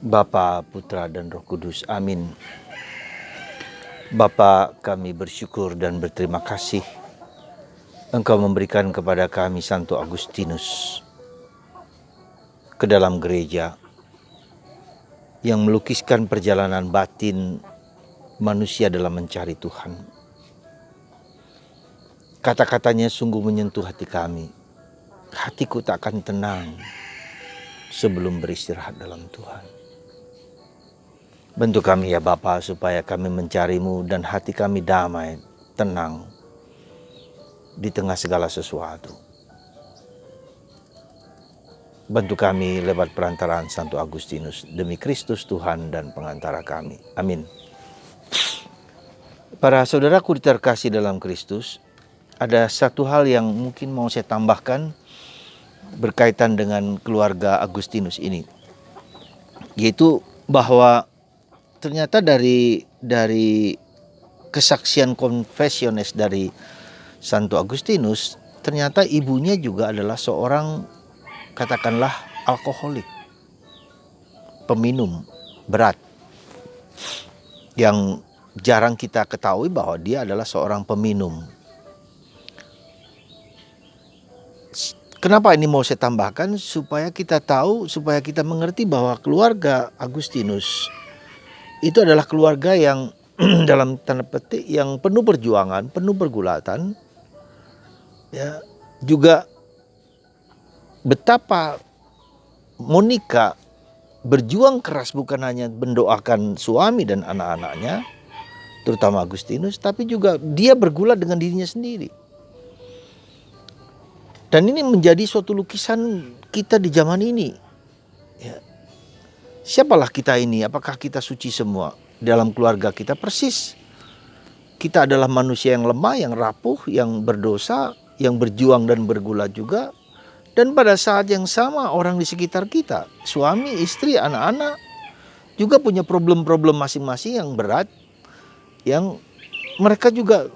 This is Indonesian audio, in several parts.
Bapa, Putra, dan Roh Kudus. Amin. Bapa, kami bersyukur dan berterima kasih Engkau memberikan kepada kami Santo Agustinus ke dalam gereja yang melukiskan perjalanan batin manusia dalam mencari Tuhan. Kata-katanya sungguh menyentuh hati kami. Hatiku tak akan tenang sebelum beristirahat dalam Tuhan. Bantu kami ya Bapa supaya kami mencari-Mu dan hati kami damai, tenang di tengah segala sesuatu. Bantu kami lewat perantaraan Santo Agustinus, demi Kristus Tuhan dan pengantara kami. Amin. Para saudaraku terkasih dalam Kristus, ada satu hal yang mungkin mau saya tambahkan berkaitan dengan keluarga Agustinus ini, yaitu bahwa ternyata dari kesaksian confessiones dari Santo Agustinus, ternyata ibunya juga adalah seorang, katakanlah, alkoholik, peminum berat, yang jarang kita ketahui bahwa dia adalah seorang peminum. Kenapa ini mau saya tambahkan? Supaya kita tahu, supaya kita mengerti bahwa keluarga Agustinus itu adalah keluarga yang dalam tanda petik yang penuh perjuangan, penuh pergulatan, ya. Juga betapa Monica berjuang keras bukan hanya mendoakan suami dan anak-anaknya, terutama Agustinus, tapi juga dia bergulat dengan dirinya sendiri. Dan ini menjadi suatu lukisan kita di zaman ini. Ya. Siapalah kita ini? Apakah kita suci semua? Dalam keluarga kita persis. Kita adalah manusia yang lemah, yang rapuh, yang berdosa, yang berjuang dan bergulat juga. Dan pada saat yang sama orang di sekitar kita, suami, istri, anak-anak, juga punya problem-problem masing-masing yang berat, yang mereka juga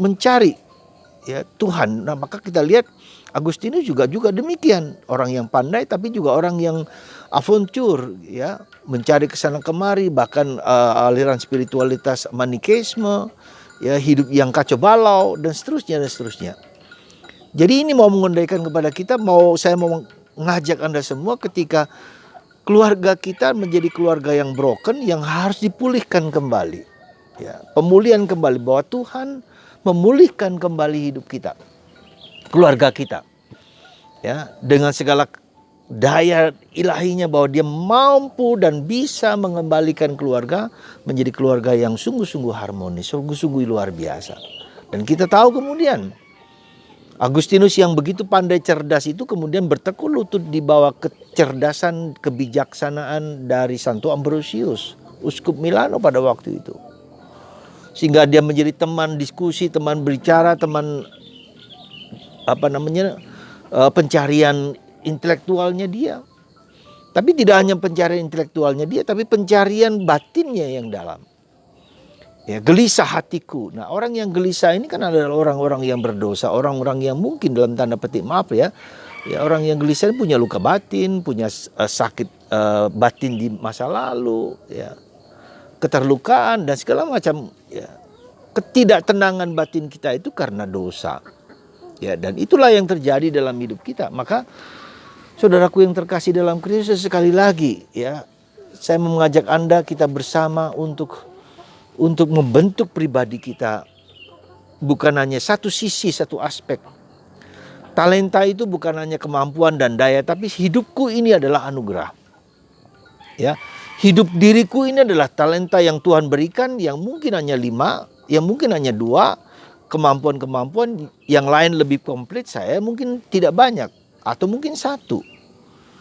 mencari ya Tuhan. Nah, maka kita lihat Agustinus juga demikian, orang yang pandai tapi juga orang yang aventur, ya, mencari kesana kemari, bahkan aliran spiritualitas Manikeisme, ya, hidup yang kacau balau dan seterusnya dan seterusnya. Jadi ini mau mengundaikan kepada kita, saya mau mengajak Anda semua ketika keluarga kita menjadi keluarga yang broken, yang harus dipulihkan kembali, ya, pemulihan kembali, bahwa Tuhan memulihkan kembali hidup kita, keluarga kita, ya, dengan segala daya ilahinya, bahwa dia mampu dan bisa mengembalikan keluarga menjadi keluarga yang sungguh-sungguh harmonis, sungguh-sungguh luar biasa. Dan kita tahu kemudian Agustinus yang begitu pandai cerdas itu kemudian bertekuk lutut di bawah kecerdasan, kebijaksanaan dari Santo Ambrosius, uskup Milano pada waktu itu. Sehingga dia menjadi teman diskusi, teman berbicara, teman pencarian intelektualnya dia. Tapi tidak hanya pencarian intelektualnya dia, tapi pencarian batinnya yang dalam. Ya, gelisah hatiku. Nah, orang yang gelisah ini kan adalah orang-orang yang berdosa, orang-orang yang mungkin dalam tanda petik, maaf ya, orang yang gelisah punya luka batin, punya sakit batin di masa lalu, ya, keterlukaan dan segala macam, ya. Ketidaktenangan batin kita itu karena dosa. Ya, dan itulah yang terjadi dalam hidup kita. Maka saudaraku yang terkasih dalam Kristus, sekali lagi, ya, saya mengajak Anda kita bersama untuk membentuk pribadi kita, bukan hanya satu sisi, satu aspek. Talenta itu bukan hanya kemampuan dan daya, tapi hidupku ini adalah anugerah. Ya, hidup diriku ini adalah talenta yang Tuhan berikan, yang mungkin hanya 5, yang mungkin hanya 2, kemampuan-kemampuan yang lain lebih komplit, saya mungkin tidak banyak, atau mungkin 1.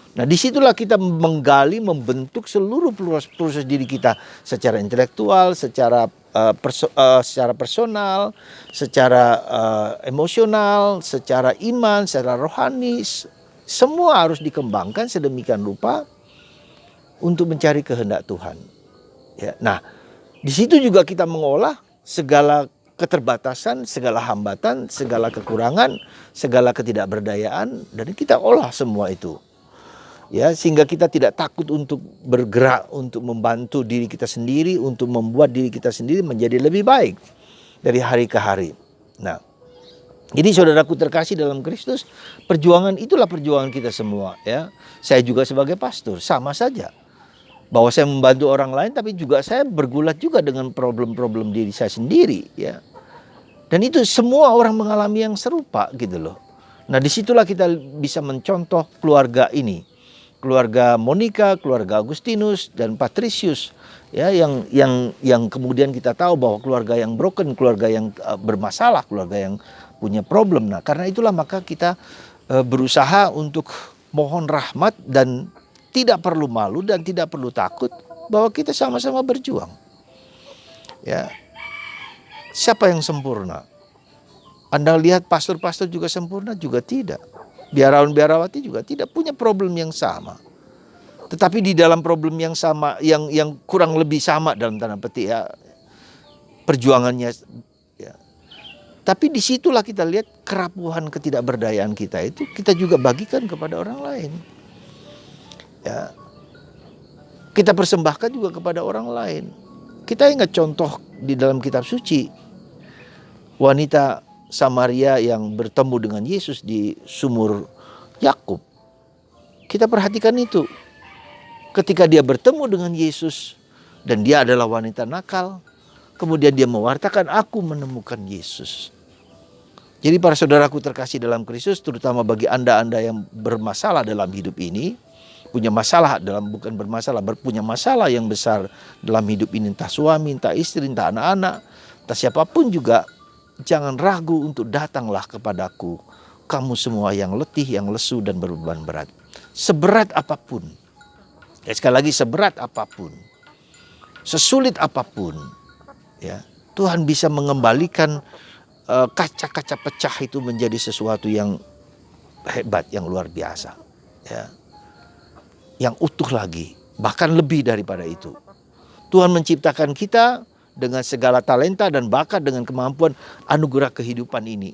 Nah, disitulah kita menggali, membentuk seluruh proses diri kita secara intelektual, secara personal, secara emosional, secara iman, secara rohani. Semua harus dikembangkan sedemikian rupa untuk mencari kehendak Tuhan. Ya, nah, di situ juga kita mengolah segala keterbatasan, segala hambatan, segala kekurangan, segala ketidakberdayaan, dan kita olah semua itu. Ya, sehingga kita tidak takut untuk bergerak, untuk membantu diri kita sendiri, untuk membuat diri kita sendiri menjadi lebih baik dari hari ke hari. Nah, jadi saudaraku terkasih dalam Kristus, perjuangan itulah perjuangan kita semua, ya. Saya juga sebagai pastor sama saja. Bahwa saya membantu orang lain, tapi juga saya bergulat juga dengan problem-problem diri saya sendiri, ya. Dan itu semua orang mengalami yang serupa gitu loh. Nah, disitulah kita bisa mencontoh keluarga ini, keluarga Monica, keluarga Agustinus dan Patricius, ya, yang kemudian kita tahu bahwa keluarga yang broken, keluarga yang bermasalah, keluarga yang punya problem. Nah, karena itulah maka kita berusaha untuk mohon rahmat dan tidak perlu malu dan tidak perlu takut bahwa kita sama-sama berjuang. Ya. Siapa yang sempurna? Anda lihat pastor-pastor juga sempurna? Juga tidak. Biarawan-biarawati juga tidak punya problem yang sama. Tetapi di dalam problem yang sama, yang kurang lebih sama dalam tanda petik, ya, perjuangannya, ya. Tapi disitulah kita lihat kerapuhan ketidakberdayaan kita itu kita juga bagikan kepada orang lain. Ya. Kita persembahkan juga kepada orang lain. Kita ingat contoh di dalam kitab suci, wanita Samaria yang bertemu dengan Yesus di sumur Yakub. Kita perhatikan itu. Ketika dia bertemu dengan Yesus dan dia adalah wanita nakal, kemudian dia mewartakan, aku menemukan Yesus. Jadi para saudaraku terkasih dalam Kristus, terutama bagi Anda yang bermasalah dalam hidup ini, punya masalah bukan bermasalah, punya masalah yang besar dalam hidup ini, entah suami, entah istri, entah anak-anak, entah siapapun juga, jangan ragu untuk datanglah kepadaku, kamu semua yang letih, yang lesu dan berbeban berat. Seberat apapun, ya, sekali lagi seberat apapun, sesulit apapun, ya, Tuhan bisa mengembalikan kaca-kaca pecah itu menjadi sesuatu yang hebat, yang luar biasa, ya, yang utuh lagi, bahkan lebih daripada itu. Tuhan menciptakan kita dengan segala talenta dan bakat, dengan kemampuan anugerah kehidupan ini.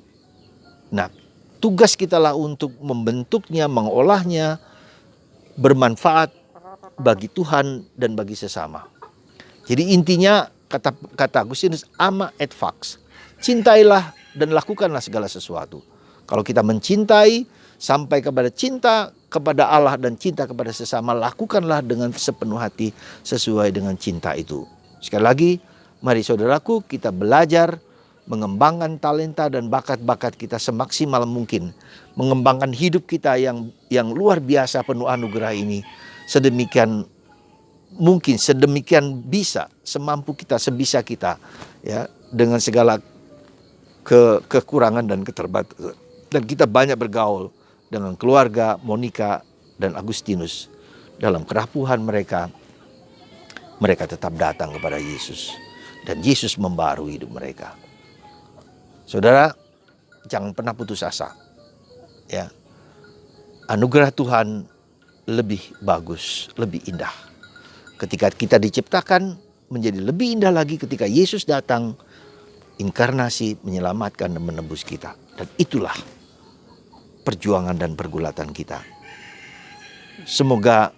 Nah, tugas kita lah untuk membentuknya, mengolahnya, bermanfaat bagi Tuhan dan bagi sesama. Jadi intinya kata Agustinus, ama et fax, cintailah dan lakukanlah segala sesuatu. Kalau kita mencintai sampai kepada cinta kepada Allah dan cinta kepada sesama, lakukanlah dengan sepenuh hati sesuai dengan cinta itu. Sekali lagi, mari saudaraku, kita belajar mengembangkan talenta dan bakat-bakat kita semaksimal mungkin, mengembangkan hidup kita yang luar biasa penuh anugerah ini sedemikian mungkin, sedemikian bisa, semampu kita, sebisa kita, ya, dengan segala kekurangan dan keterbatasan. Dan kita banyak bergaul dengan keluarga Monica dan Agustinus. Dalam kerapuhan mereka tetap datang kepada Yesus, dan Yesus membaharui hidup mereka. Saudara, jangan pernah putus asa, ya. Anugerah Tuhan lebih bagus, lebih indah. Ketika kita diciptakan, menjadi lebih indah lagi ketika Yesus datang, inkarnasi, menyelamatkan dan menebus kita. Dan itulah perjuangan dan pergulatan kita. Semoga,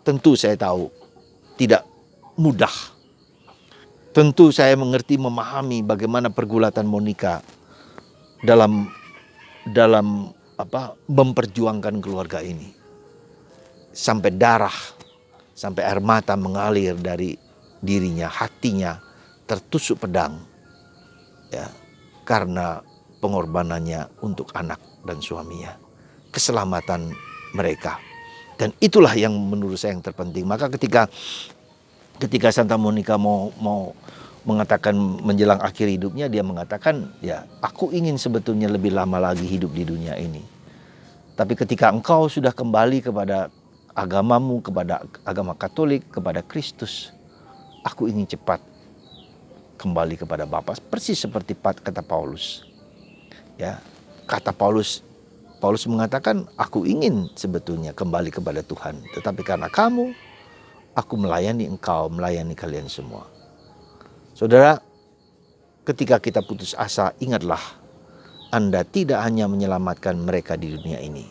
tentu saya tahu tidak mudah. Tentu saya mengerti, memahami bagaimana pergulatan Monica dalam memperjuangkan keluarga ini. Sampai darah, sampai air mata mengalir dari dirinya, hatinya tertusuk pedang, ya, karena pengorbanannya untuk anak dan suaminya, keselamatan mereka. Dan itulah yang menurut saya yang terpenting. Maka ketika Santa Monica mau mengatakan menjelang akhir hidupnya, dia mengatakan, ya, aku ingin sebetulnya lebih lama lagi hidup di dunia ini. Tapi ketika engkau sudah kembali kepada agamamu, kepada agama Katolik, kepada Kristus, aku ingin cepat kembali kepada Bapa, persis seperti kata Paulus. Ya, kata Paulus mengatakan, aku ingin sebetulnya kembali kepada Tuhan, tetapi karena kamu, aku melayani engkau, melayani kalian semua. Saudara, ketika kita putus asa, ingatlah, Anda tidak hanya menyelamatkan mereka di dunia ini,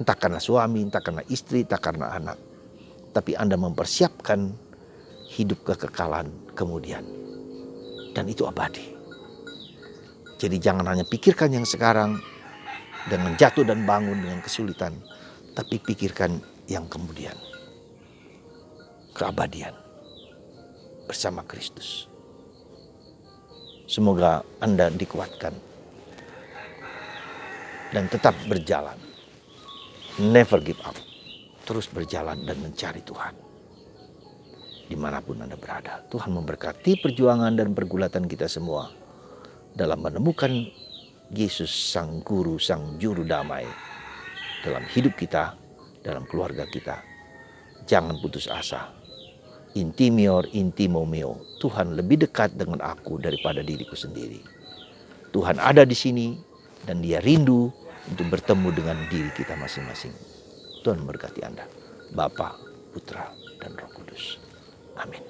Entah karena suami, entah karena istri, entah karena anak. Tapi Anda mempersiapkan hidup kekekalan kemudian. Dan itu abadi. Jadi jangan hanya pikirkan yang sekarang dengan jatuh dan bangun dengan kesulitan. Tapi pikirkan yang kemudian. Keabadian bersama Kristus. Semoga Anda dikuatkan dan tetap berjalan. Never give up. Terus berjalan dan mencari Tuhan. Dimanapun Anda berada. Tuhan memberkati perjuangan dan pergulatan kita semua dalam menemukan Yesus Sang Guru, Sang Juru Damai dalam hidup kita, dalam keluarga kita. Jangan putus asa. Intimior intimo meo. Tuhan lebih dekat dengan aku daripada diriku sendiri. Tuhan ada di sini dan Dia rindu untuk bertemu dengan diri kita masing-masing. Tuhan memberkati Anda. Bapa, Putra, dan Roh Kudus. Amin.